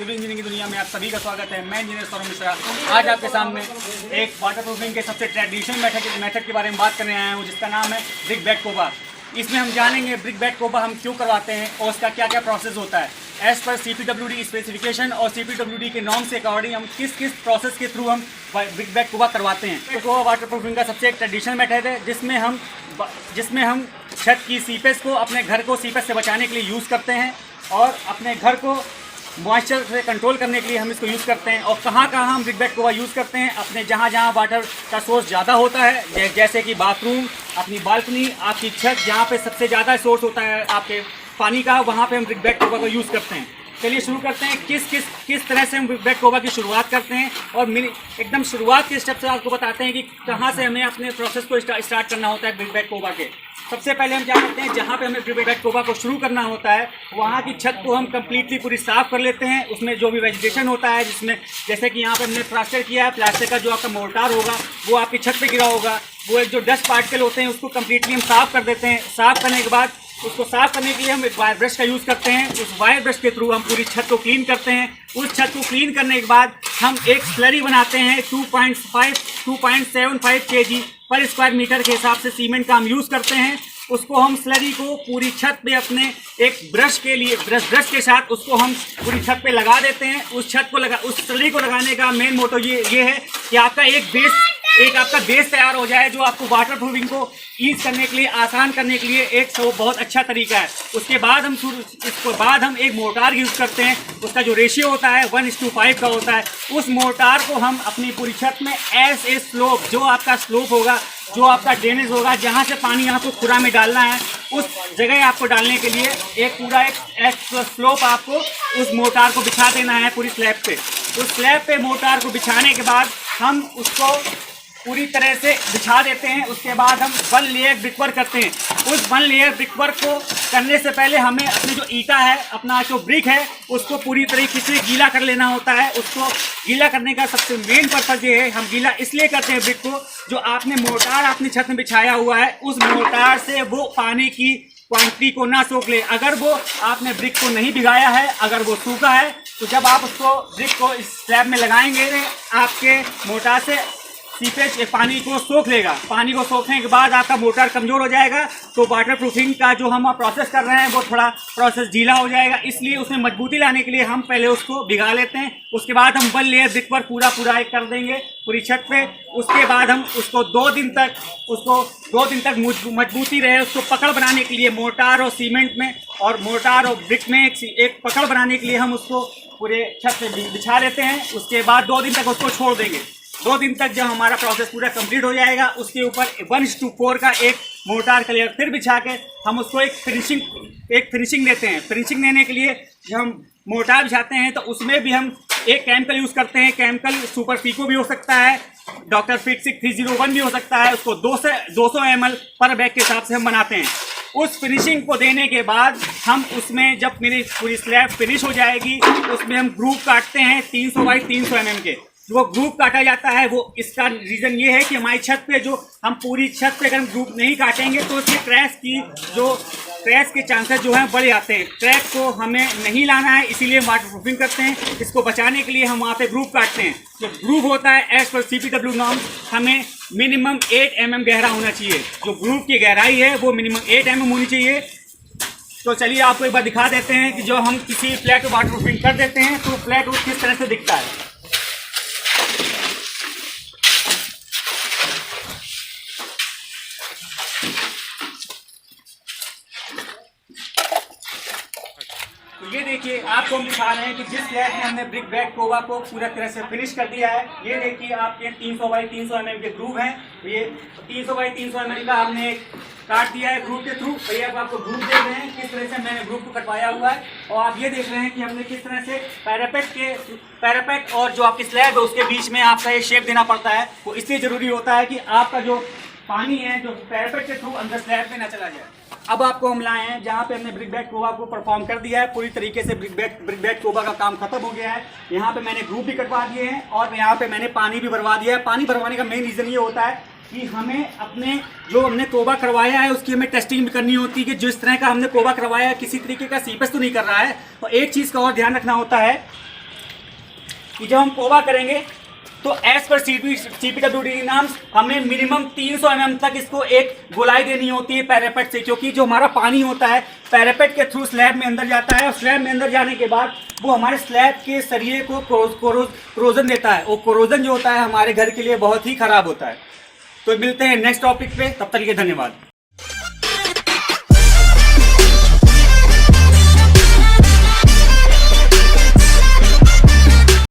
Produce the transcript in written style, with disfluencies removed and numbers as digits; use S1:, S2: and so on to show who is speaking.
S1: Civil engineering की दुनिया में आप सभी का स्वागत है। मैं इंजीनियर सौरभ मिश्रा आज आपके सामने एक वाटर प्रूफिंग के सबसे ट्रेडिशनल मेथड के बारे में बात करने आया हूँ, जिसका नाम है ब्रिक बेड कोबा। इसमें हम जानेंगे ब्रिक बेड कोबा हम क्यों करवाते हैं और उसका क्या क्या प्रोसेस होता है। एज़ पर CPWD स्पेसिफिकेशन और CPWD के नॉर्म से अकॉर्डिंग हम किस किस प्रोसेस के थ्रू हम ब्रिक बेड कोबा करवाते हैं। कोबा वाटर प्रूफिंग का सबसे एक ट्रेडिशनल मेथड है, जिसमें हम छत की सीपेज को अपने घर को सीपेज से बचाने के लिए यूज़ करते हैं और अपने घर को मॉइस्चर से कंट्रोल करने के लिए हम इसको यूज़ करते हैं। और कहाँ कहाँ हम ब्रिक बेड कोबा यूज़ करते हैं, अपने जहाँ वाटर का सोर्स ज़्यादा होता है, जैसे कि बाथरूम, अपनी बालकनी, आपकी छत, जहाँ पे सबसे ज़्यादा सोर्स होता है आपके पानी का, वहाँ पे हम ब्रिक बेड कोबा को यूज़ करते हैं। चलिए शुरू करते हैं किस तरह से हम ब्रिक बेड कोबा की शुरुआत करते हैं और एकदम शुरुआत के स्टेप से आपको बताते हैं कि कहाँ से हमें अपने प्रोसेस को स्टार्ट करना होता है ब्रिक बेड कोबा के। सबसे पहले हम क्या करते हैं, जहाँ पे हमें ब्रिक बेड कोबा को शुरू करना होता है वहाँ की छत को हम कम्प्लीटली पूरी साफ़ कर लेते हैं। उसमें जो भी वेजिटेशन होता है, जिसमें जैसे कि यहाँ पे हमने प्लास्टर किया है, प्लास्टर का जो आपका मोर्टार होगा वो आपकी छत पे गिरा होगा, वो एक जो डस्ट पार्टिकल होते हैं उसको कम्प्लीटली हम साफ़ कर देते हैं। साफ़ करने के बाद उसको साफ़ करने के लिए हम एक वायर ब्रश का यूज़ करते हैं। उस वायर ब्रश के थ्रू हम पूरी छत को क्लीन करते हैं। उस छत को क्लीन करने के बाद हम एक स्लरी बनाते हैं 2.75 kg पर स्क्वायर मीटर के हिसाब से सीमेंट का हम यूज़ करते हैं। उसको हम स्लरी को पूरी छत पे अपने एक ब्रश के साथ उसको हम पूरी छत पे लगा देते हैं। उस स्लरी को लगाने का मेन मोटो ये है कि आपका एक आपका बेस तैयार हो जाए, जो आपको वाटर प्रूफिंग को ईज करने के लिए, आसान करने के लिए एक बहुत अच्छा तरीका है। उसके बाद हम एक मोर्टार यूज़ करते हैं। उसका जो रेशियो होता है 1:5 का होता है। उस मोर्टार को हम अपनी पूरी छत में एज ए स्लोप, जो आपका स्लोप होगा, जो आपका ड्रेनेज होगा, जहाँ से पानी आपको खुरा में डालना है, उस जगह आपको डालने के लिए एक स्लोप आपको उस मोर्टार को बिछा देना है पूरी स्लैब पे। उस स्लैब पे मोर्टार को बिछाने के बाद हम उसको पूरी तरह से बिछा देते हैं। उसके बाद हम 1 लेयर ब्रिकवर्क करते हैं। उस 1 लेयर ब्रिकवर्क को करने से पहले हमें अपनी जो ईटा है, अपना जो ब्रिक है, उसको पूरी तरीके से गीला कर लेना होता है। उसको गीला करने का सबसे मेन पर्पज़ ये है, हम गीला इसलिए करते हैं ब्रिक को, जो आपने मोर्टार अपनी छत में बिछाया हुआ है, उस मोर्टार से वो पानी की क्वांटिटी को ना सोख ले। अगर वो आपने ब्रिक को नहीं भिगाया है, अगर वो सूखा है, तो जब आप उसको ब्रिक को इस स्लैब में लगाएंगे, आपके मोर्टार से सीपेज पानी को सोख लेगा। पानी को सोखने के बाद आपका मोटर कमज़ोर हो जाएगा, तो वाटर प्रूफिंग का जो हम प्रोसेस कर रहे हैं वो थोड़ा प्रोसेस ढीला हो जाएगा। इसलिए उसमें मजबूती लाने के लिए हम पहले उसको भिगा लेते हैं। उसके बाद हम 1 लेयर ब्रिक पर पूरा एक कर देंगे पूरी छत पे। उसके बाद हम उसको 2 दिन तक मजबूती रहे, उसको पकड़ बनाने के लिए मोर्टार और सीमेंट में और मोर्टार और ब्रिक में एक पकड़ बनाने के लिए हम उसको पूरे छत पे बिछा लेते हैं। उसके बाद 2 दिन तक उसको छोड़ देंगे। 2 दिन तक जब हमारा प्रोसेस पूरा कंप्लीट हो जाएगा, उसके ऊपर 1:4 का एक मोर्टार का लेयर फिर बिछा के हम उसको एक फिनिशिंग देते हैं। फिनिशिंग देने के लिए जब हम मोर्टार बिछाते हैं तो उसमें भी हम एक केमिकल यूज़ करते हैं। केमिकल सुपर पीको भी हो सकता है, डॉक्टर फिक्सिक 301 भी हो सकता है। उसको 200 ml पर बैग के हिसाब से हम बनाते हैं। उस फिनिशिंग को देने के बाद हम उसमें, जब मेरी पूरी स्लैब फिनिश हो जाएगी, उसमें हम ग्रूव काटते हैं 300 बाई 300 mm के। वो ग्रूव काटा जाता है, वो इसका रीज़न ये है कि हमारी छत पे जो हम पूरी छत पे अगर हम ग्रूव नहीं काटेंगे तो उसके क्रैश के चांसेस जो हैं बढ़ जाते हैं। क्रैक को हमें नहीं लाना है, इसीलिए हम वाटर प्रूफिंग करते हैं। इसको बचाने के लिए हम वहाँ पे ग्रूव काटते हैं। जो ग्रूव होता है एज पर CPW नॉर्म हमें मिनिमम 8 mm गहरा होना चाहिए। जो ग्रूव की गहराई है वो मिनिमम 8 mm होनी चाहिए। तो चलिए आपको एक बार दिखा देते हैं कि जो हम किसी फ्लैट वाटर प्रूफिंग कर देते हैं तो फ्लैट किस तरह से दिखता है। ये देखिए, आपको हम दिखा रहे हैं कि जिस फ्लैट में हमने ब्रिक बेड कोबा को पूरा तरह से फिनिश कर दिया है। ये देखिए, आपके 300 बाई 300 mm के ग्रूव हैं। ये 300 बाई 300 mm का आपने काट दिया है ग्रूव के थ्रू। भैया अब आपको ग्रूव देख रहे हैं किस तरह से मैंने ग्रूव को कटवाया हुआ है। और आप ये देख रहे हैं कि हमने किस तरह से पैरापेट और जो आपकी स्लैब है उसके बीच में आपका ये शेप देना पड़ता है। वो इसलिए ज़रूरी होता है कि आपका जो पानी है जो पैरापेट के थ्रू अंदर स्लैब में ना चला जाए। अब आपको हम लाए हैं जहाँ पे हमने ब्रिक बेड कोबा को परफॉर्म कर दिया है। पूरी तरीके से ब्रिक बेड कोबा का काम खत्म हो गया है। यहाँ पे मैंने ग्रूव भी कटवा दिए हैं और यहाँ पे मैंने पानी भी भरवा दिया है। पानी भरवाने का मेन रीज़न ये होता है कि हमें अपने जो हमने कोबा करवाया है उसकी हमें टेस्टिंग भी करनी होती है कि जिस तरह का हमने कोबा करवाया है किसी तरीके का सीपेज तो नहीं कर रहा है। और एक चीज़ का और ध्यान रखना होता है कि जब हम कोबा करेंगे तो एज पर CPWD नॉर्म्स हमें मिनिमम 300 mm तक इसको एक गोलाई देनी होती है पैरापेट से, क्योंकि जो हमारा पानी होता है पैरापेट के थ्रू स्लैब में अंदर जाता है और स्लैब में अंदर जाने के बाद वो हमारे स्लैब के सरिये को कोरोजन देता है। वो कोरोजन जो होता है हमारे घर के लिए बहुत ही खराब होता है। तो मिलते हैं नेक्स्ट टॉपिक पे, तब तक के लिए धन्यवाद।